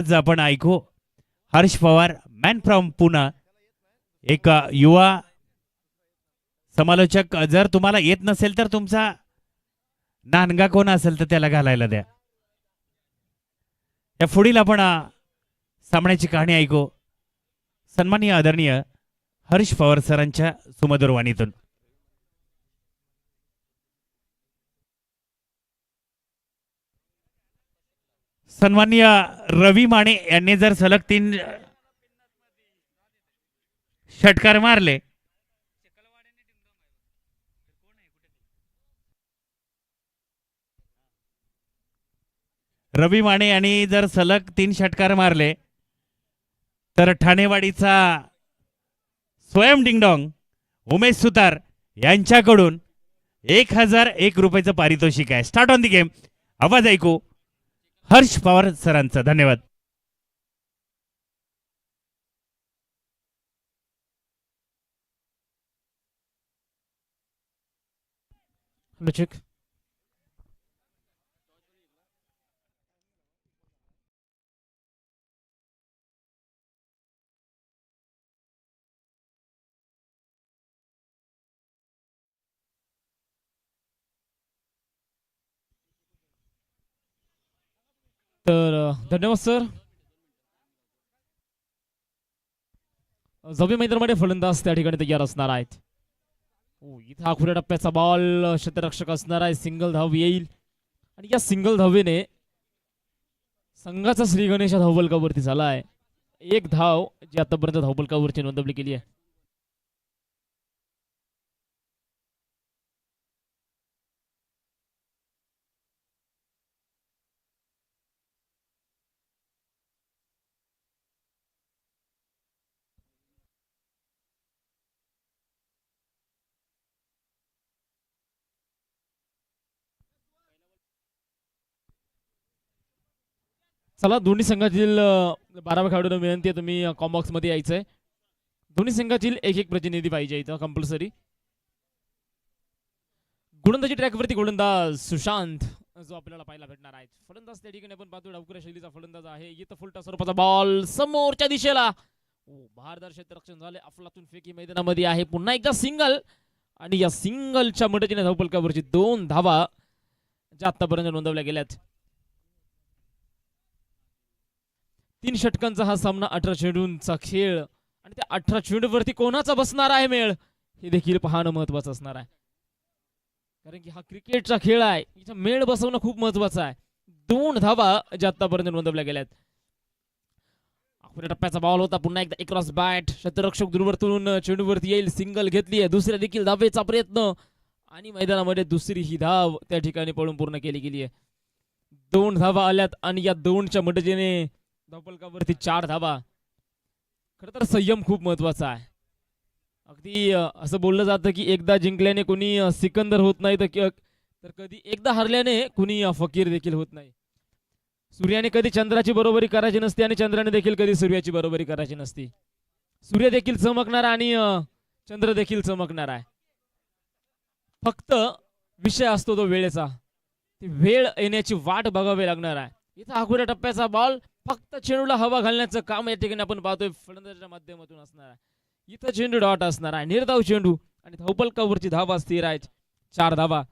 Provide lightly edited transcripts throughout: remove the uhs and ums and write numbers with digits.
आज आपण ऐकू हर्ष पवार मॅन फ्रॉम पुणे, एक युवा समालोचक. जर तुम्हाला येत नसेल तर तुमचा नानगा कोण असेल तर त्याला घालायला द्या. या पुढील आपण सामन्याची कहाणी ऐकू सन्माननीय आदरणीय हर्ष पवार सरांच्या सुमधुर वाणीतून. सन्माननीय रवी माने यांनी जर सलग 3 षटकार मारले रवी माने यांनी जर सलग 3 षटकार मारले तर ठाणेवाडीचा स्वयं डिंगडॉंग उमेश सुतार यांच्याकडून 1001 रुपयाचं पारितोषिक आहे. Start on the game. आवाज ऐकू हर्ष पवार सरांचा. धन्यवाद. चेक. तर धन्यवाद सर. जबी मैदानामध्ये फलंदाज त्या ठिकाणी तयार असणार आहेत. इथं हा खुल्या टप्प्याचा बॉल क्षेत्ररक्षक असणार आहे. सिंगल धाव येईल आणि या सिंगल धावेने संघाचा श्री गणेश धावफलकावरती झाला आहे. 1 धाव जी आतापर्यंत धावफलकावरची नोंदवली गेली आहे. चला, दोन्ही संघातील 12 खेळाडूंना विनंती आहे तुम्ही कॉम्बॉक्स मध्ये यायचंय. दोन्ही संघातील एक प्रतिनिधी पाहिजे इथं कंपल्सरी. गोलंदाजी ट्रॅकवरती गोलंदाज सुशांत जो आपल्याला पाहायला भेटणार आहे. फलंदाज त्या ठिकाणी आपण पाहतो डावकुऱ्या शैलीचा फलंदाज आहे. इथं फुलटा स्वरूपाचा बॉल समोरच्या दिशेला. भारदार क्षेत्ररक्षण झाले. अफलातून फेकी मैदानामध्ये आहे. पुन्हा एकदा सिंगल आणि या सिंगलच्या मदतीने धावफलकावरची 2 धावा ज्या आतापर्यंत नोंदवल्या गेल्यात. 3 षटकांचा हा सामना 18 चेंडूंचा खेळ आणि त्या 18 चेंडूवरती कोणाचा बसणार आहे मेळ हे देखील पाहणं महत्वाचं असणार आहे. कारण की हा क्रिकेटचा खेळ आहे. इथं मेळ बसवणं खूप महत्वाचं आहे. 2 धावा ज्या आतापर्यंत नोंदवल्या गेल्यात. अखेर टप्प्याचा बॉल होता. पुन्हा एकदा क्रॉस बॅट. क्षेत्ररक्षक दूरवरतून चेंडूवरती येईल. सिंगल घेतली आहे. दुसऱ्या देखील धावेचा प्रयत्न आणि मैदानामध्ये दुसरी ही धाव त्या ठिकाणी पळून पूर्ण केली गेली आहे. 2 धावा आल्यात आणि या 2च्या मदतीने धावफलकावरती 4 धावा. खरं तर संयम खूप महत्वाचा आहे. अगदी असं बोललं जातं की एकदा जिंकल्याने कोणी सिकंदर होत नाही तर कधी एकदा हरल्याने कुणी फकीर देखील होत नाही. सूर्याने कधी चंद्राची बरोबरी करायची नसते आणि चंद्राने देखील कधी सूर्याची बरोबरी करायची नसती. सूर्य देखील चमकणार आणि चंद्र देखील चमकणार आहे. फक्त विषय असतो तो वेळेचा. ती वेळ येण्याची वाट बघावी लागणार आहे. इथं अखेर टप्प्याचा बॉल फक्त चेंडूला हवा घालण्याचं काम या ठिकाणी आपण पाहतोय फलंदाजाच्या माध्यमातून असणार आहे. इथं चेंडू डॉट असणार आहे. निर्धाव चेंडू आणि धावफलकावरची धावा स्थिर आहेत. 4 धावा.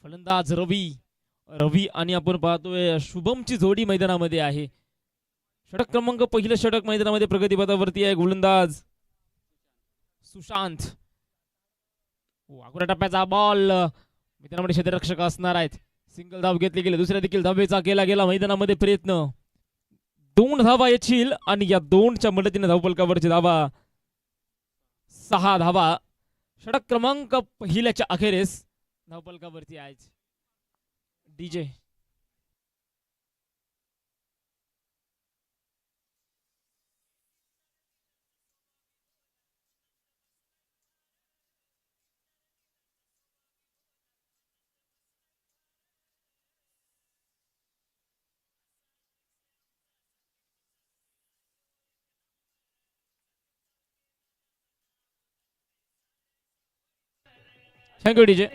फलंदाज रवी आणि आपण पाहतोय शुभमची जोडी मैदानामध्ये आहे. षटक क्रमांक पहिलं षटक मैदानामध्ये प्रगतीपथावरती आहे. गोलंदाज सुशांत. अखेर टप्प्याचा बॉल मैदानामध्ये क्षेत्ररक्षक असणार आहेत. सिंगल धाव घेतली गेली. दुसऱ्या देखील धावेचा केला गेला मैदानामध्ये प्रयत्न. 2 धावा येतील आणि या 2च्या मदतीने धावफलकावरची धावा 6 धावा. षटक क्रमांक पहिल्याच्या अखेरीस धावफलकावरती आहे. DJ thank you DJ.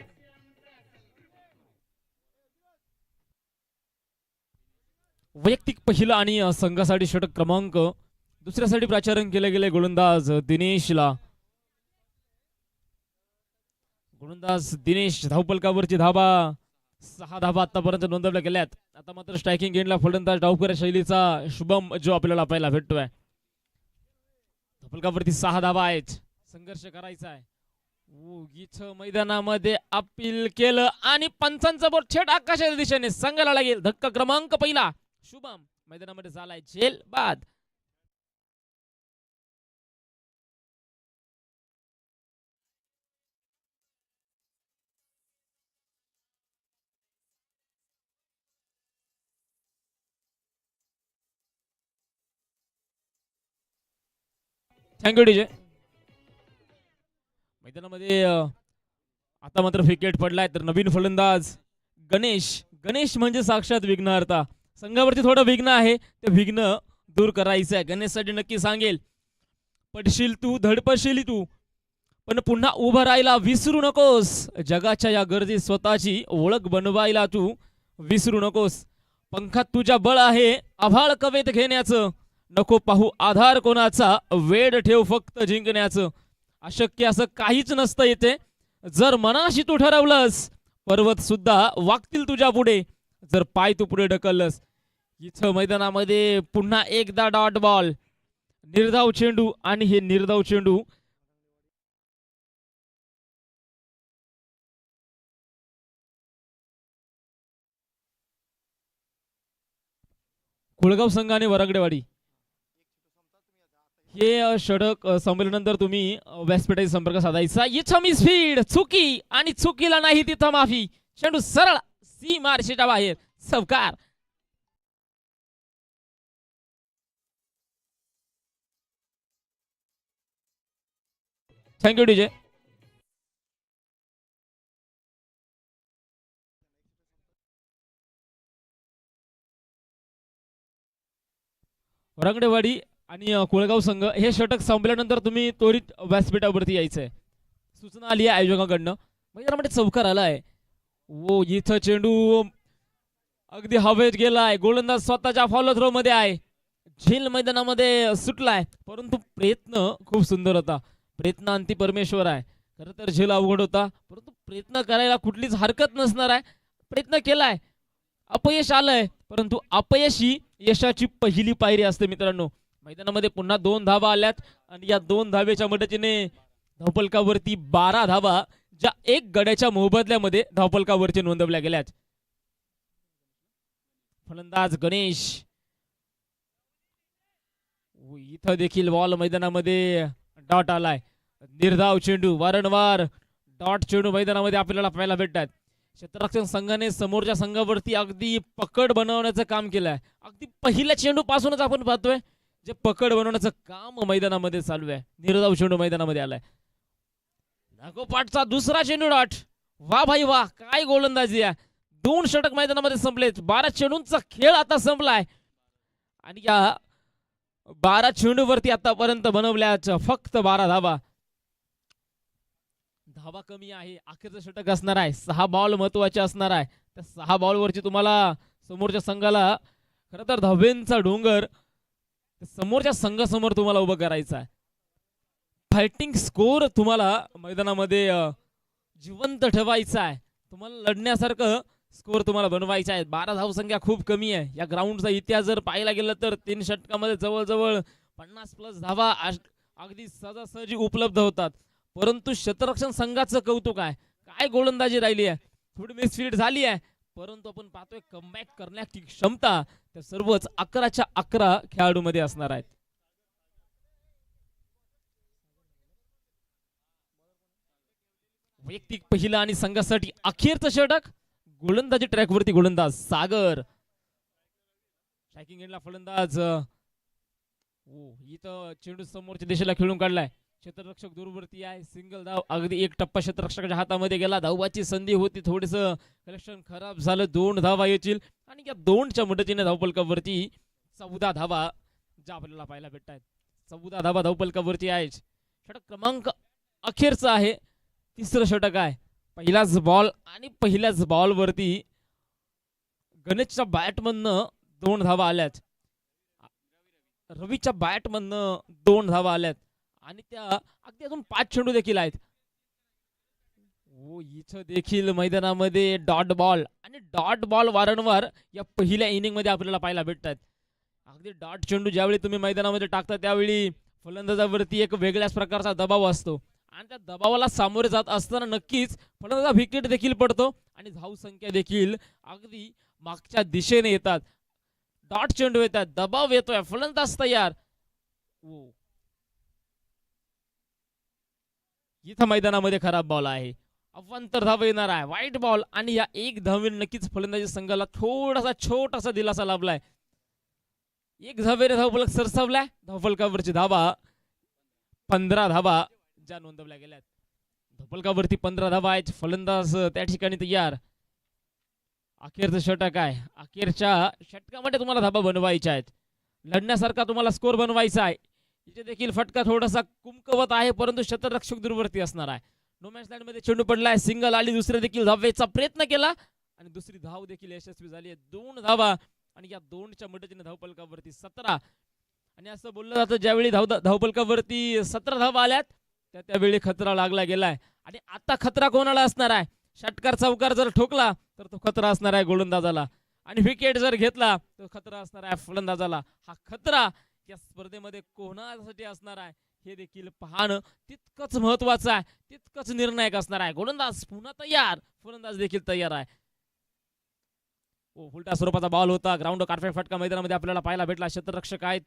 वैयक्तिक पहिलं आणि संघासाठी षटक क्रमांक दुसऱ्यासाठी प्राचारण केले गेले गोलंदाज दिनेशला. गोलंदाज दिनेश धावपलकावरची धाबा 6 धाबा आतापर्यंत नोंदवल्या गेल्यात. आता मात्र स्ट्रायकिंग एंडला फलंदाज डावखुऱ्या शैलीचा शुभम जो आपल्याला पाहायला भेटतोय. धावपलकावरती 6 धाबा आहेत. संघर्ष करायचा आहे. इथं मैदानामध्ये अपील केलं आणि पंचांचा बोट थेट आकाशाच्या दिशेने संघाला लागेल. धक्का क्रमांक पहिला. शुभम मैदानामध्ये झालाय झेल बाद. Thank you DJ. मैदानामध्ये आता मात्र विकेट पडलाय तर नवीन फलंदाज गणेश. गणेश म्हणजे साक्षात विघ्नहर्ता. संघावरती थोडं विघ्न आहे ते विघ्न दूर करायचं आहे. गणेशसाठी नक्की सांगेल पडशील तू धडपडशील तू पण पुन्हा उभं राहायला विसरू नकोस. जगाच्या या गर्दीत स्वतःची ओळख बनवायला तू विसरू नकोस. पंखात तुझ्या बळ आहे आभाळ कवेत घेण्याचं. नको पाहू आधार कोणाचा वेड ठेव फक्त जिंकण्याचं. अशक्य असं काहीच नसतं येते जर मनाशी तू ठरवलंस. पर्वत सुद्धा वागतील तुझ्या पुढे जर पाय तू पुढे ढकललंस. इथं मैदानामध्ये पुन्हा एकदा डॉट बॉल. निर्धाव चेंडू आणि हे निर्धाव चेंडू कुळगाव संघ आणि वरगडेवाडी हे षटक संपल्यानंतर तुम्ही व्यासपीठाशी संपर्क साधायचा. इथं मी स्पीड चुकी आणि चुकीला नाही तिथं माफी. चेंडू सरळ सी मार्शीच्या बाहेर. सवकार. Thank you DJ. वरंगडेवाडी आणि कोळगाव संघ हे षटक संपल्यानंतर तुम्ही त्वरित व्यासपीठावरती यायचंय. सूचना आली आहे आयोजकांकडनं. मैदानामध्ये चौकार आलाय. ओ इथं चेंडू अगदी हवेत गेलाय. गोलंदाज स्वतःच्या फॉलो थ्रो मध्ये आहे. झेल मैदानामध्ये सुटलाय परंतु प्रयत्न खूप सुंदर होता. प्रयत्न अंती परमेश्वर आहे. खरं तर झेल अवघड होता परंतु प्रयत्न करायला कुठलीच हरकत नसणार आहे. प्रयत्न केलाय अपयश आलंय परंतु अपयश ही यशाची पहिली पायरी असते मित्रांनो. मैदानामध्ये पुन्हा 2 धावा आल्यात आणि या 2 धावेच्या मदतीने धावपलकावरती 12 धावा ज्या 1 गड्याच्या मोबदल्यामध्ये धावपलकावरती नोंदवल्या गेल्यात. फलंदाज गणेश. इथं देखील बॉल मैदानामध्ये डॉट आलाय. निर्धाव चेंडू वारंवार डॉट चेंडू मैदानामध्ये आपल्याला पाहायला भेटतात. क्षेत्ररक्षण संघाने समोरच्या संघावरती अगदी पकड बनवण्याचं काम केलंय. अगदी पहिल्या चेंडू पासूनच आपण पाहतोय जे पकड बनवण्याचं काम मैदानामध्ये चालू आहे. निर्धाव चेंडू मैदानामध्ये आलाय. लागोपाठचा दुसरा चेंडू डॉट. वा भाई वा काय गोलंदाजी आहे. 2 षटक मैदानामध्ये संपलेत. 12 चेंडूंचा खेळ आता संपलाय आणि या 12 चेंडूवरती आतापर्यंत बनवल्याच फक्त 12 धावा. धावा कमी आहे. अखेरचं षटक असणार आहे. 6 बॉल महत्वाचे असणार आहे. त्या 6 बॉलवरची तुम्हाला समोरच्या संघाला खरं तर धावेंचा डोंगर समोरच्या संघासमोर तुम्हाला उभं करायचं आहे. फायटिंग स्कोर तुम्हाला मैदानामध्ये जिवंत ठेवायचा आहे. तुम्हाला लढण्यासारखं स्कोर तुम्हाला बनवायचा आहे. 12 धावसंख्या खूप कमी आहे. या ग्राउंडचा इतिहास जर पाहायला गेलं तर 3 षटकामध्ये जवळजवळ 50+ धावा अगदी सहजासहजी उपलब्ध होतात. परंतु क्षेत्ररक्षण संघाचं कौतुक आहे. काय गोलंदाजी राहिली आहे. थोडी मिसफीड झाली आहे परंतु आपण पाहतोय कमबॅक करण्याची क्षमता त्या सर्वच 11च्या 11 खेळाडूमध्ये असणार आहेत. वैयक्तिक पहिला आणि संघासाठी अखेरचं षटक. गोलंदाजी ट्रॅकवरती गोलंदाज सागर. स्ट्रायकिंग एंडला फलंदाज. इथं चेंडू समोरच्या दिशेला खेळून काढलाय. क्षेत्ररक्षक दूरवरती आहे. सिंगल धाव अगदी 1 टप्पा क्षेत्ररक्षकाच्या हातामध्ये गेला. धावाची संधी होती. थोडस कलेक्शन खराब झालं. 2 धावा येतील आणि या 2च्या मदतीने धावपलकावरती 14 धावा ज्या आपल्याला पाहायला भेटतात. 14 धावा धावपलकावरती आहे. षटक क्रमांक अखेरचा आहे. 3रं षटक आहे. पहिलाच बॉल आणि पहिल्याच बॉलवरती गणेशच्या बॅटमधनं 2 धावा आल्यात. रवीच्या बॅट मधनं 2 धावा आल्यात आणि त्या अगदी अजून 5 चेंडू देखील आहेत. इथं देखील मैदानामध्ये डॉट बॉल आणि डॉट बॉल वारंवार या पहिल्या इनिंग मध्ये आपल्याला पाहायला भेटतात. अगदी डॉट चेंडू ज्यावेळी तुम्ही मैदानामध्ये टाकता त्यावेळी फलंदाजावरती एक वेगळ्याच प्रकारचा दबाव असतो आणि त्या दबावाला सामोरे जात असताना नक्कीच फलंदाजा विकेट देखील पडतो आणि धावसंख्या देखील अगदी मागच्या दिशेने येतात. डॉट चेंडू येतात, दबाव येतोय, फलंदाज तयार. इथं मैदानामध्ये खराब बॉल आहे, अवांतर धाव येणार आहे, वाईट बॉल आणि या एक धावेने नक्कीच फलंदाजी संघाला थोडासा छोटासा दिलासा लाभलाय. एक धावेने धावफलक सरसावलाय. धावफलकावरची धावा 15 धावा ज्या नोंदवल्या गेल्यात. धावफलकावरती 15 धावा आहेत. फलंदाज त्या ठिकाणी तयार. अखेरचं षटक आहे. अखेरच्या षटकामध्ये तुम्हाला धाबा बनवायच्या आहेत, लढण्यासारखा तुम्हाला स्कोर बनवायचा आहे. इथे देखील फटका थोडासा कुमकवत आहे परंतु शतरक्षक दूरवरती असणार आहे. नो मॅच लँड मध्ये चेंडू पडलाय, सिंगल आली, दुसऱ्या देखील धावेचा प्रयत्न केला आणि दुसरी धाव देखील यशस्वी झाली आहे. 2 धावा आणि या 2च्या मदतीने धावफलकावरती 17. आणि असं बोललं जातं ज्यावेळी धावफलकावरती 17 धावा आल्यात त्यावेळी खतरा लागला गेलाय आणि आता खतरा कोणाला असणार आहे? षटकार चौकार जर ठोकला तर तो खतरा असणार आहे गोलंदाजाला आणि विकेट जर घेतला तर खतरा असणार आहे फलंदाजाला. हा खतरा या स्पर्धेमध्ये कोणासाठी असणार आहे हे देखील पाहणं तितकंच महत्वाचं आहे, तितकंच निर्णायक असणार आहे. गोलंदाज पुन्हा तयार, फलंदाज देखील तयार आहे. उलटा स्वरूपाचा बॉल होता. ग्राउंड कार्पेट फटका मैदानामध्ये आपल्याला पाहायला भेटला. शतरक्षक आहेत,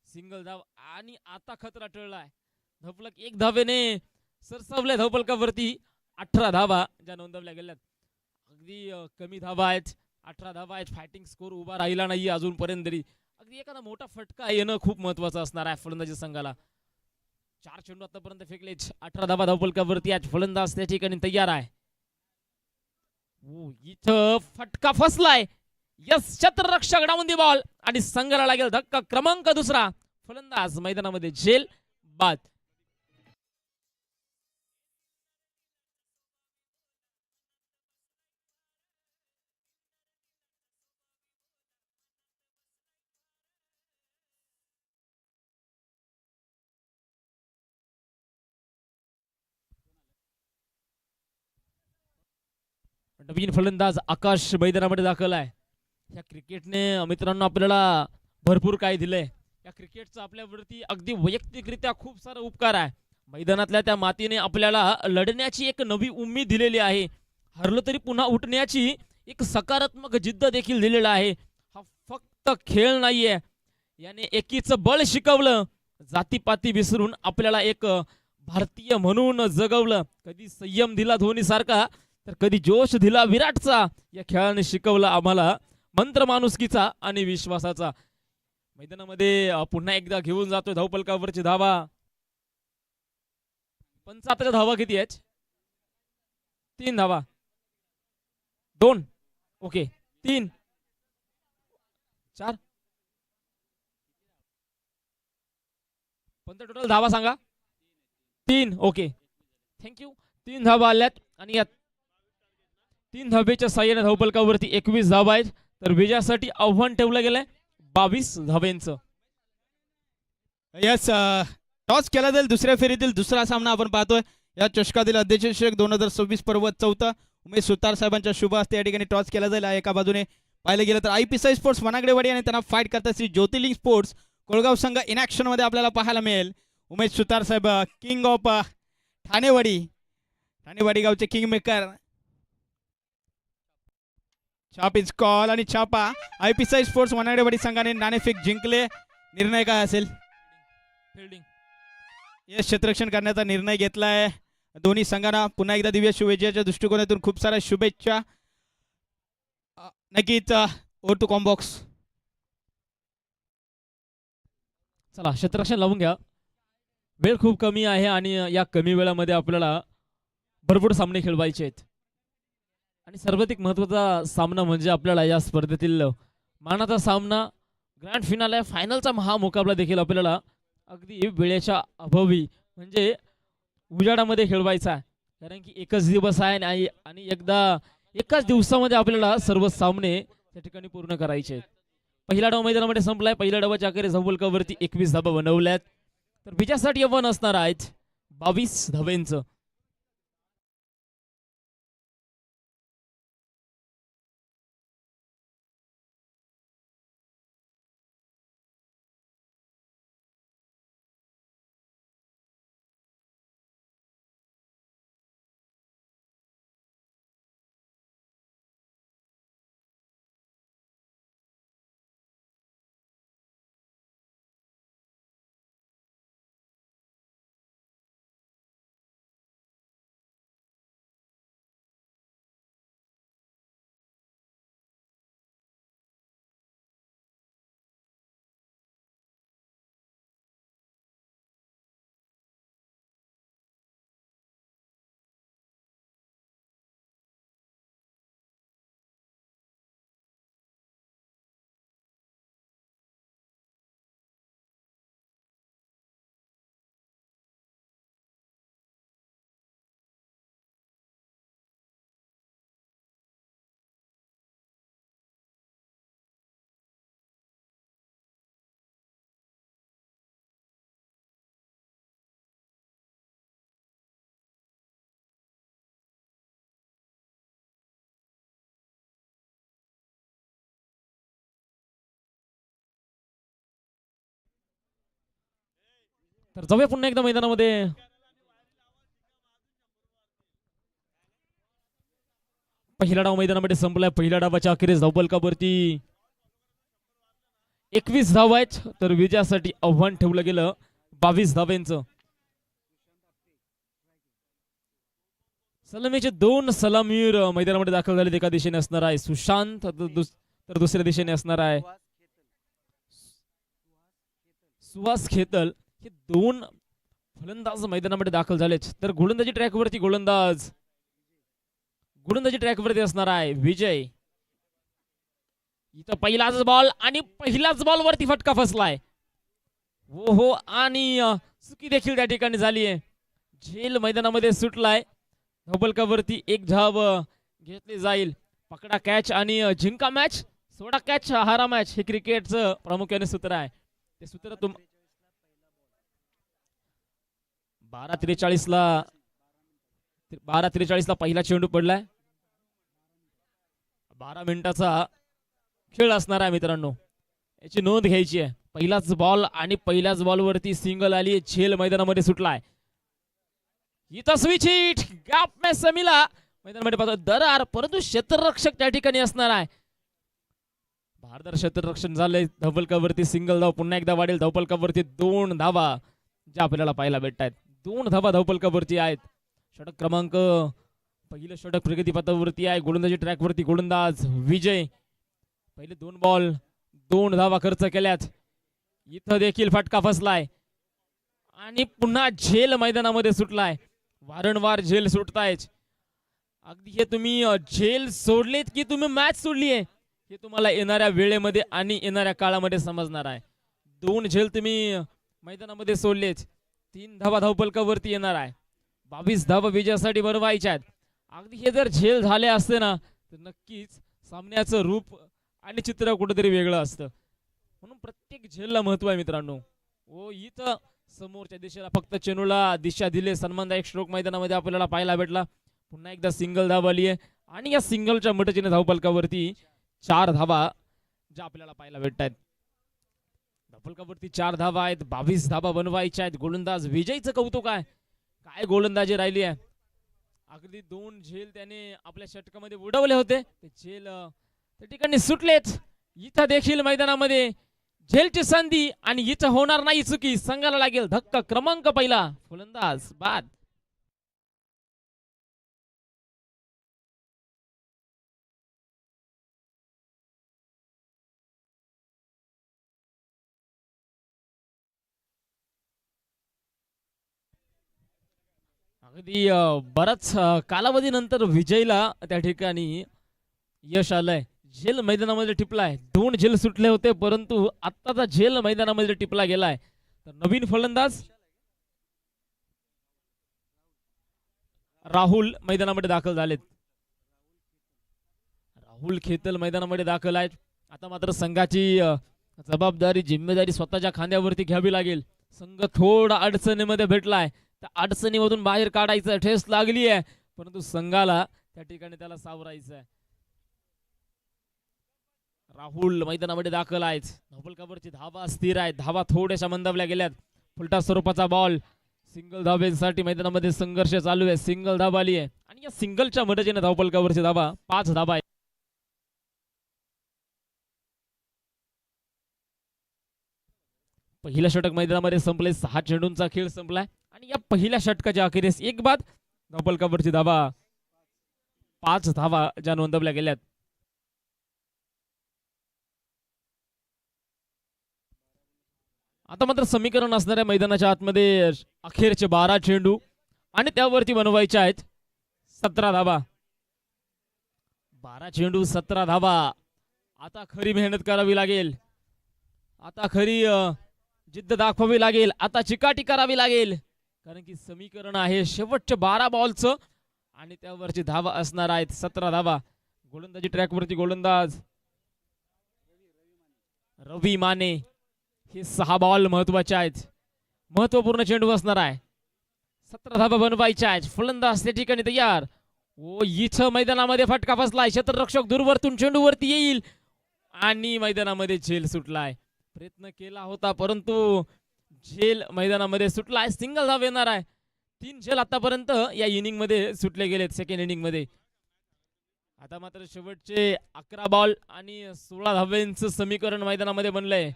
सिंगल धाव आणि आता खतरा टळलाय. धावफलक 1 धावेने सरसावले. धावफलकावरती 18 धावा ज्या नोंदवल्या गेल्यात. अगदी कमी धावा आहेत, 18 धावा आहेत. फायटिंग स्कोर उभा राहिला नाही अजूनपर्यंत तरी. अगदी एखादा मोठा फटका येणं खूप महत्वाचं असणार आहे फलंदाजी संघाला. 4 चेंडू आतापर्यंत फेकले, 18 धावा धावफलकावरती आज. फलंदाज त्या ठिकाणी तयार आहे. इथं फटका फसलाय. यस, शतरक्षक डाऊन दी बॉल आणि संघाला लागेल धक्का क्रमांक 2. फलंदाज मैदानामध्ये झेल बाद. नवीन फलंदाज आकाश मैदानामध्ये दाखल आहे. या क्रिकेटने मित्रांनो आपल्याला भरपूर काय दिलंय. या क्रिकेटचा आपल्यावरती अगदी वैयक्तिकरित्या खूप सारा उपकार आहे. मैदानातल्या त्या मातीने आपल्याला लढण्याची एक नवी उमेद दिलेली आहे. हरलो तरी पुन्हा उठण्याची एक सकारात्मक जिद्द देखील दिलेला आहे. हा फक्त खेळ नाहीये, याने एकीचं बळ शिकवलं, जातीपाती विसरून आपल्याला एक भारतीय म्हणून जगवलं. कधी संयम दिला धोनी सारखा तर कधी जोश दिला विराटचा. या खेळाने शिकवलं आम्हाला मंत्र माणुसकीचा आणि विश्वासाचा. मैदानामध्ये पुन्हा एकदा घेऊन जातोय धावफलकावरची धावा. 75 धावा किती आहेत? 3 धावा, 2 ओके, 3 4 टोटल धावा सांगा? 3 ओके, थँक्यू. 3 धावा आल्यात आणि या 3 धावेच्या साह्याने धावफलकावरती 21 धावा आहेत. तर विजयासाठी आव्हान ठेवलं गेलंय 22 धावेंचं. यस, टॉस केला जाईल. दुसऱ्या फेरीतील दुसरा सामना आपण पाहतोय. या चषकातील अध्यक्षक 2026 पर्व 4 उमेश सुतार साहेबांच्या शुभ हस्ते या ठिकाणी टॉस केला जाईल. एका बाजूने पाहिलं गेलं तर IPSI स्पोर्ट्स वनागडेवाडी आणि त्यांना फाईट करतात श्री ज्योतिर्लिंग स्पोर्ट्स कोळगाव संघ इन ॲक्शन मध्ये आपल्याला पाहायला मिळेल. उमेश सुतार साहेब किंग ऑफ ठाणेवाडी गावचे किंग मेकर. छाप इज कॉल आणि छापा. IPSI स्पोर्ट्स वनागडेवाडी संघाने नाणेफेक जिंकले. निर्णय काय असेल? फिल्डिंग. यश, क्षेत्ररक्षण करण्याचा निर्णय घेतलाय. दोन्ही संघांना पुन्हा एकदा दिव्य शुभेच्छाच्या दृष्टिकोनातून खूप साऱ्या शुभेच्छा. नक्कीच ओ टू कॉम्बॉक्स. चला क्षेत्ररक्षण लावून घ्या. वेळ खूप कमी आहे आणि या कमी वेळामध्ये आपल्याला भरपूर सामने खेळवायचे आहेत आणि सर्वाधिक महत्त्वाचा सामना म्हणजे आपल्याला या स्पर्धेतील मानाचा सामना, ग्रँड फिनाले, फायनलचा महामुकाबला देखील आपल्याला अगदी वेळेच्या अभावी म्हणजे उजाडामध्ये खेळवायचा आहे. कारण की एकच दिवस आहे आणि एकदा एकाच दिवसामध्ये आपल्याला सर्व सामने त्या ठिकाणी पूर्ण करायचे आहेत. पहिला डाव मैदानामध्ये संपलाय. पहिल्या डावाच्या अखेरीस धावफलकावरती 21 धाबा बनवल्यात. तर विजयासाठी आव्हान असणार आहेत 22 धावेंचं. तर जाऊया पुन्हा एकदा मैदानामध्ये. पहिला डाव मैदानामध्ये संपलाय. पहिल्या डावाच्या अखेरीस धावफलकावरती 21 धाव आहेत. तर विजयासाठी आव्हान ठेवलं गेलं 22 धावेंचं. सलामीचे 2 सलामीर मैदानामध्ये दाखल झालेत. एका दिशेने असणार आहे सुशांत, तर दुसऱ्या दिशेने असणार आहे सुहास खेतल. हे 2 फलंदाज मैदानामध्ये दाखल झालेत. तर गोलंदाजी ट्रॅकवरती असणार आहे विजय. इथं पहिलाच बॉल आणि पहिल्याच बॉल वरती फटका फसलाय. हो आणि चुकी देखील त्या ठिकाणी झाली आहे. झेल मैदानामध्ये सुटलाय. धावफलकावरती 1 धाव घेतली जाईल. पकडा कॅच आणि जिंका मॅच, सोडा कॅच हारा मॅच, हे क्रिकेटचं प्रामुख्याने सूत्र आहे. ते सूत्र 12:43 ला पहिला चेंडू पडलाय. 12 मिनिटाचा खेळ असणार आहे मित्रांनो, याची नोंद घ्यायची आहे. पहिलाच बॉल आणि पहिल्याच बॉलवरती सिंगल आली. झेल मैदानामध्ये सुटलाय. इथं स्विच हिट गॅप में समीला मैदानामध्ये पाहतो दरार, परंतु क्षेत्ररक्षक त्या ठिकाणी असणार आहे. भारदार क्षेत्ररक्षण झालंय. धावफलकावरती सिंगल धाव पुन्हा एकदा वाढेल. धावफलकावरती 2 धावा ज्या आपल्याला पाहायला भेटत आहेत. 2 धावा धावफलकावरती आहेत. षटक क्रमांक पहिलं षटक प्रगतीपथावरती आहे. गोलंदाजी ट्रॅकवरती गोलंदाज विजय. पहिले 2 बॉल 2 धावा खर्च केल्यात. इथं देखील फटका फसलाय आणि पुन्हा झेल मैदानामध्ये सुटलाय. वारंवार झेल सुटतायत. अगदी हे तुम्ही झेल सोडलेत की तुम्ही मॅच सोडली आहे हे तुम्हाला येणाऱ्या वेळेमध्ये आणि येणाऱ्या काळामध्ये समजणार आहे. 2 झेल तुम्ही मैदानामध्ये सोडलेत. 3 धावा धावफलकावरती येणार आहे. 22 धावा विजयासाठी बनवायच्या आहेत. अगदी हे जर झेल झाले असते ना तर नक्कीच सामन्याचं रूप आणि चित्र कुठेतरी वेगळं असतं. म्हणून प्रत्येक झेलला महत्व आहे मित्रांनो. इथं समोरच्या दिशेला फक्त चेंडूला दिशा दिले. सन्मानदायक स्ट्रोक मैदानामध्ये आपल्याला पाहायला भेटला. पुन्हा एकदा सिंगल धाव आली आहे आणि या सिंगलच्या मदतीने धावफलकावरती 4 धावा ज्या आपल्याला पाहायला भेटत आहेत. धावफलकावरती 4 धावा आहेत. 22 धावा बनवायच्या आहेत. गोलंदाज विजयचं कौतुक आहे. काय गोलंदाजी राहिली आहे. अगदी 2 झेल त्याने आपल्या षटकामध्ये उडवले होते. ते झेल त्या ठिकाणी सुटलेच. इथं देखील मैदानामध्ये झेलची संधी आणि इथं होणार नाही चुकी. संघाला लागेल धक्का क्रमांक पहिला. फलंदाज बाद. अगदी बराच कालावधीनंतर विजयला त्या ठिकाणी यश आलंय. झेल मैदानामध्ये टिपलाय. 2 झेल सुटले होते परंतु आत्ताचा झेल मैदानामध्ये टिपला गेलाय. तर नवीन फलंदाज राहुल मैदानामध्ये दाखल झालेत. राहुल खेतल मैदानामध्ये दाखल आहेत. आता मात्र संघाची जबाबदारी जिम्मेदारी स्वतःच्या खांद्यावरती घ्यावी लागेल. संघ थोडा अडचणीमध्ये भेटलाय, त्या अडचणीमधून बाहेर काढायचं, ठेस लागली आहे, परंतु संघाला त्या ठिकाणी त्याला सावरायचं आहे. राहुल मैदानामध्ये दाखल आहेत. धावफलकावरची धावा स्थिर आहे, धावा थोड्याशा मंदावल्या गेल्यात. फुलटा स्वरूपाचा बॉल, सिंगल धाब्यांसाठी मैदानामध्ये संघर्ष चालू आहे. सिंगल धावा आली आहे आणि या सिंगलच्या मदतीने धावफलकावरची धावा 5 धावा आहे. पहिल्या षटक मैदानामध्ये संपले, 6 चेंडूंचा खेळ संपलाय आणि या पहिल्या षटकाच्या अखेरीस एक बाद धावफलकावरची धावा 5 धावा ज्या नोंदवल्या गेल्यात. आता मात्र समीकरण असणाऱ्या मैदानाच्या आतमध्ये अखेरचे 12 चेंडू आणि त्यावरती बनवायचे आहेत 17 धावा. 12 चेंडू 17 धावा. आता खरी मेहनत करावी लागेल, आता खरी जिद्द दाखवावी लागेल, आता चिकाटी करावी लागेल, कारण की समीकरण आहे शेवटचे 12 बॉलचं आणि त्यावरची धावा असणार आहेत 17 धावा. गोलंदाजी ट्रॅकवरती गोलंदाज रवी माने. हे 6 बॉल महत्वाचे आहेत, महत्वपूर्ण चेंडू असणार आहे. 17 धावा बनवायच्या आहेत. फलंदाज त्या ठिकाणी तयार. ओ इथं मैदानामध्ये फटका फसलाय, क्षेत्ररक्षक दूरवरतून चेंडूवरती येईल आणि मैदानामध्ये झेल सुटलाय. प्रयत्न केला होता परंतु झेल मैदानामध्ये सुटलाय. सिंगल धाव येणार आहे. 3 झेल आतापर्यंत या इनिंग मध्ये सुटले गेलेत सेकंड इनिंग मध्ये. आता मात्र शेवटचे 11 बॉल आणि 16 धाव्यांचं समीकरण मैदानामध्ये बनलंय.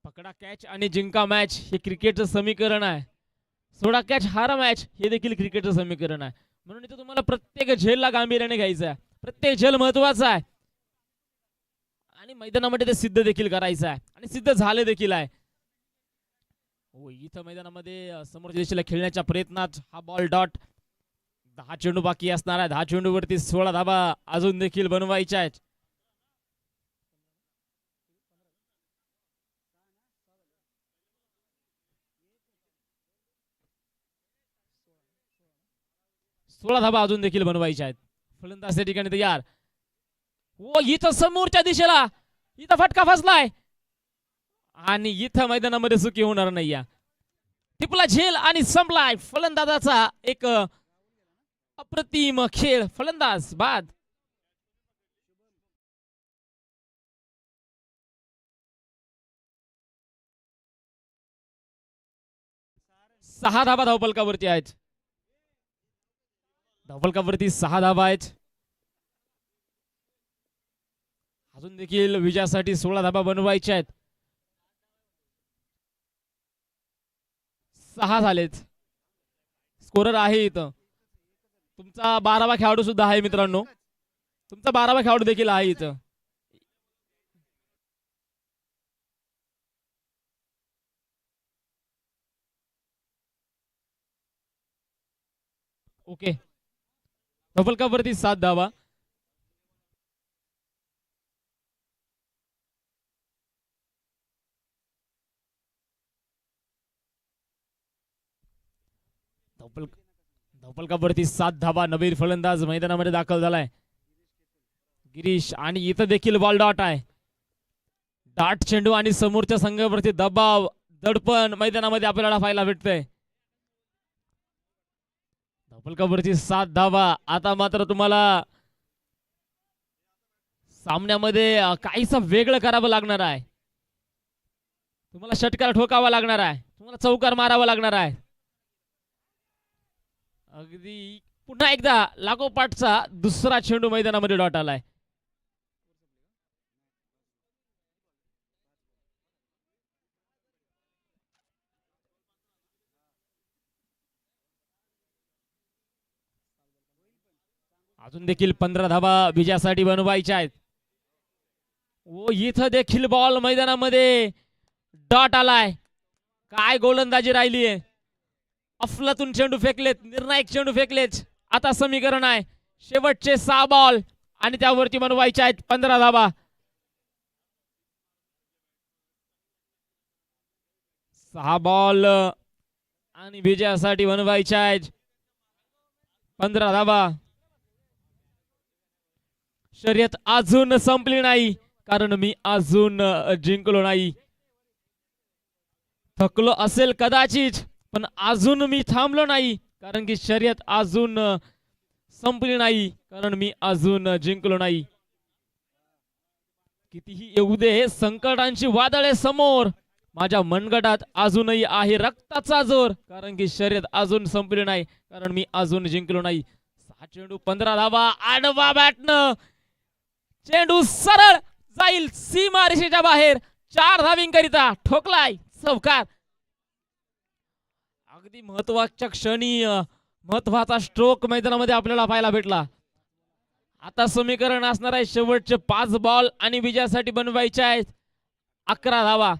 पकडा कॅच आणि जिंका मॅच हे क्रिकेटचं समीकरण आहे. सोडा कॅच हारा मॅच हे देखील क्रिकेटचं समीकरण आहे. म्हणून इथे तुम्हाला प्रत्येक झेलला गांभीर्याने घ्यायचं आहे. प्रत्येक झेल महत्वाचा आहे आणि मैदानामध्ये ते सिद्ध देखील करायचं आहे आणि सिद्ध झाले देखील आहे. हो इथं मैदानामध्ये समोरच्या दिशेला खेळण्याच्या प्रयत्नात हा बॉल डॉट. 10 चेंडू बाकी असणार आहे. 10 चेंडूवरती 16 धावा अजून देखील बनवायच्या आहेत. सोळा धावा अजून देखील बनवायच्या आहेत. फलंदाज त्या ठिकाणी तयार. व इथं समोरच्या दिशेला इथं फटका फसलाय आणि इथं मैदानामध्ये चुकी होणार नाही. टिपला झेल आणि संपलाय. फलंदाजाचा एक अप्रतिम खेळ. फलंदाज बाद. 6 धावा धावफलकावरती आहेत. धावफलकावरती 6 धावा आहेत. अजून देखील विजयासाठी 16 धावा बनवायच्या आहेत. 6 झालेत. स्कोरर आहे इथं. तुमचा 12वा खेळाडू सुद्धा आहे मित्रांनो. तुमचा 12वा खेळाडू देखील आहे इथं. ओके धावफलकावरती 7 धावा. धावफलकावरती 7 धावा. नवीन फलंदाज मैदानामध्ये दाखल झालाय गिरीश आणि इथं देखील बॉल डॉट आहे. डॉट चेंडू आणि समोरच्या संघावरती दबाव दडपण मैदानामध्ये आपल्याला पाहायला भेटतंय. धावफलकावरती 7 धावा. आता मात्र तुम्हाला सामन्यामध्ये काहीसं वेगळं करावं लागणार आहे. तुम्हाला षटकार ठोकावा लागणार आहे. तुम्हाला चौकार मारावा लागणार आहे. अगदी पुन्हा एकदा लागोपाठचा दुसरा चेंडू मैदानामध्ये डॉट आलाय. अजून देखील 15 धावा विजयासाठी बनवायच्या आहेत. ओ इथं देखील बॉल मैदानामध्ये डॉट आलाय. काय गोलंदाजी राहिलीये. अफलातून चेंडू फेकलेत, निर्णायक चेंडू फेकलेत. आता समीकरण आहे शेवटचे 6 बॉल आणि त्यावरती बनवायचे आहेत 15 धावा. 6 बॉल आणि विजयासाठी बनवायचे आहेत 15 धावा. शर्यत अजून संपली नाही. कारण मी अजून जिंकलो नाही. थकलो असेल कदाचित, पण अजून मी थांबलो नाही, कारण की शर्यत अजून संपली नाही, कारण मी अजून जिंकलो नाही. कितीही येऊ दे हे संकटांची वादळे समोर, माझ्या मनगटात अजूनही आहे रक्ताचा जोर, कारण की शर्यत अजून संपली नाही, कारण मी अजून जिंकलो नाही. 6 चेंडू 15 धावा, आडवा बॅटनं चेंडू सरळ जाईल सीमारेषेच्या बाहेर. 4 धावींकरिता ठोकलाय चौकार. अगदी महत्वाच्या क्षणी महत्वाचा स्ट्रोक मैदानामध्ये आपल्याला पाहायला भेटला. आता समीकरण असणार आहे शेवटचे 5 बॉल आणि विजयासाठी बनवायचे आहेत 11 धावा.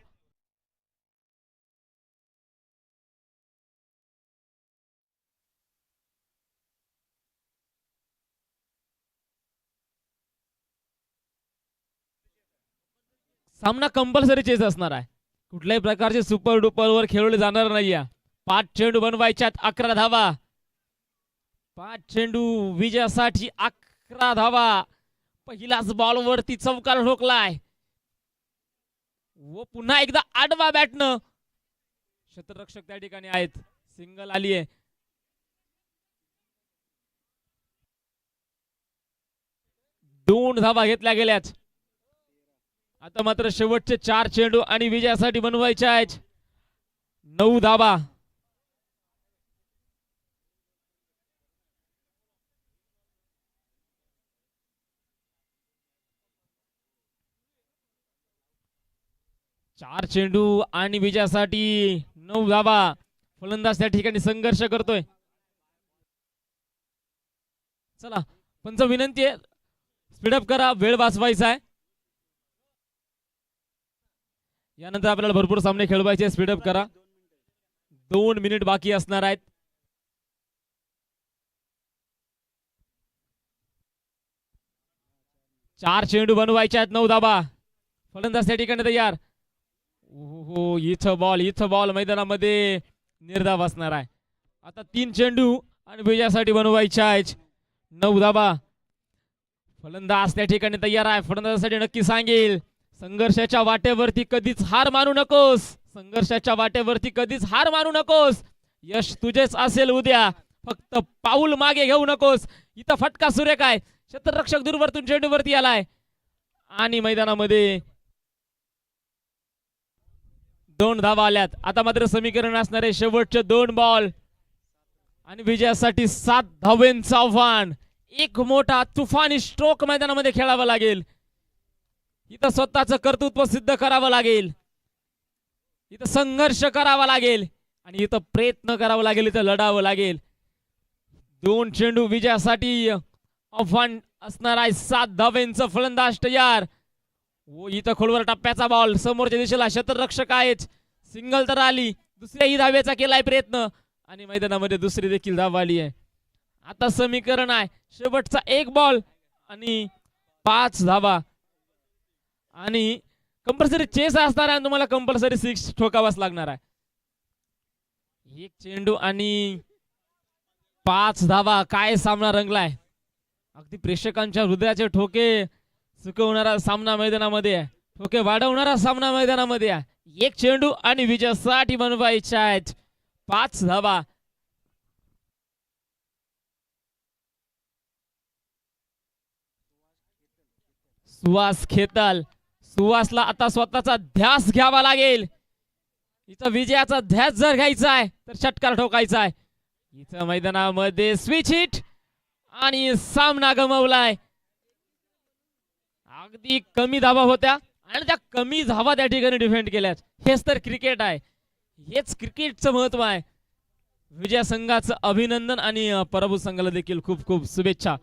सामना कंपल्सरी चेस असणार आहे. कुठल्याही प्रकारचे सुपर डुपर वर खेळवले जाणार नाहीये. 5 चेंडू बनवायच्यात 11 धावा. 5 चेंडू विजयासाठी 11 धावा. पहिलाच बॉल वरती चौकार ठोकलाय व पुन्हा एकदा आडवा बॅटनं क्षेत्ररक्षक त्या ठिकाणी आहेत. सिंगल आली आहे. दोन धावा घेतल्या गेल्याच. आता मात्र शेवटचे 4 चेंडू आणि विजयासाठी बनवायचे आहेत 9 धावा. चार चेंडू आणि विजयासाठी 9 धावा. फलंदाज त्या ठिकाणी संघर्ष करतोय. चला पंच विनंती आहे स्पीडअप करा, वेळ वाचवायचा आहे. यानंतर आपल्याला भरपूर सामने खेळवायचे. स्पीडअप करा. 2 मिनिट बाकी असणार आहेत. चार चेंडू बनवायचे आहेत 9 धावा. फलंदाज त्या ठिकाणी तयार. हो इथं बॉल मैदानामध्ये निर्धाव असणार आहे. आता 3 चेंडू आणि विजयासाठी बनवायचे आहेत 9 धावा. फलंदाज त्या ठिकाणी तयार आहे. फलंदाजासाठी नक्की सांगेल संघर्षाच्या वाटेवरती कधीच हार मानू नकोस. संघर्षाच्या वाटेवरती कधीच हार मानू नकोस. यश तुझेच असेल उद्या. फक्त पाऊल मागे घेऊ नकोस. इथं फटका सुरेख आहे. क्षेत्ररक्षक दूरवरतून चेंडूवरती आलाय आणि मैदानामध्ये 2 धावा आल्यात. आता मात्र समीकरण असणारे शेवटचे 2 बॉल आणि विजयासाठी 7 धावांचं आव्हान. एक मोठा तुफानी स्ट्रोक मैदानामध्ये खेळावा लागेल. इथं स्वतःचं कर्तृत्व सिद्ध करावं लागेल. इथं संघर्ष करावा लागेल आणि इथं प्रयत्न करावा लागेल. इथं लढावं लागेल. 2 चेंडू विजयासाठी आव्हान असणार आहे. 7 धावांचं फलंदाज तयार. व इथं खोलवर टप्प्याचा बॉल समोरच्या दिशेला क्षेत्ररक्षक आहेत. सिंगल तर आली. दुसऱ्याही धावेचा केलाय प्रयत्न आणि मैदानामध्ये दुसरी देखील धाव आली आहे. आता समीकरण आहे शेवटचा 1 बॉल आणि 5 धावा आणि कंपल्सरी चेस असणार आहे. तुम्हाला कंपल्सरी 6 ठोकावाच लागणार आहे. 1 चेंडू आणि 5 धावा. काय सामना रंगलाय. अगदी प्रेक्षकांच्या हृदयाचे ठोके चुकवणारा सामना मैदानामध्ये आहे. ठोके वाढवणारा सामना मैदानामध्ये आहे. 1 चेंडू आणि विजयासाठी बनवायचे आहेत 5 धावा. सुहास खेताल. सुहासला आता स्वतःचा ध्यास घ्यावा लागेल. इथं विजयाचा ध्यास जर घ्यायचा आहे तर षटकार ठोकायचा आहे. इथं मैदानामध्ये स्विच हिट आणि सामना गमावलाय. अगदी कमी धावा होत्या आणि त्या कमी धावा त्या ठिकाणी डिफेंड केल्यात. हेच तर क्रिकेट आहे. हेच क्रिकेटचं महत्व आहे. विजय संघाचं अभिनंदन आणि पराभूत संघाला देखील खूप खूप शुभेच्छा.